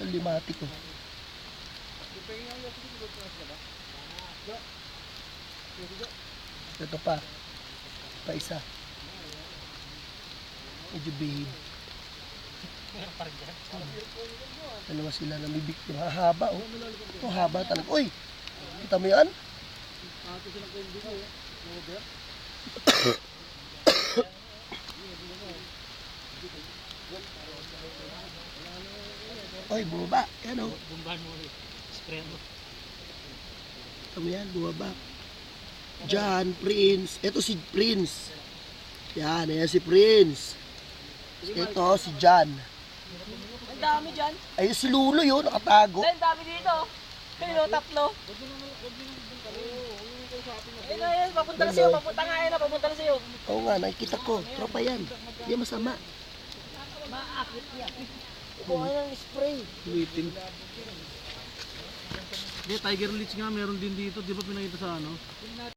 Ang limati ko. Ito pa. Pa isa. Medyo bihid. Dalawa sila na bibig. Haba oh. Ito haba talaga. Uy! Kita mo yan? Oy, bumaba. Yan o. Bumban mo ulit. Spray mo. Ito yan, bumaba. John, Prince. Ito si Prince. Yan, ayan si Prince. Ito si John. Ang dami dyan. Ayun si Lulo yun, nakatago. Ang dami dito. Ayun, tatlo. Ayun na yan, papunta na sa'yo. Papunta nga yan, papunta na sa'yo. Oo nga, nakikita ko. Tropa yan. Hindi masama. Maakit yan. Kuha ng spray. Waiting. Hindi, tiger leech nga meron din dito. Di ba pinakita sa ano?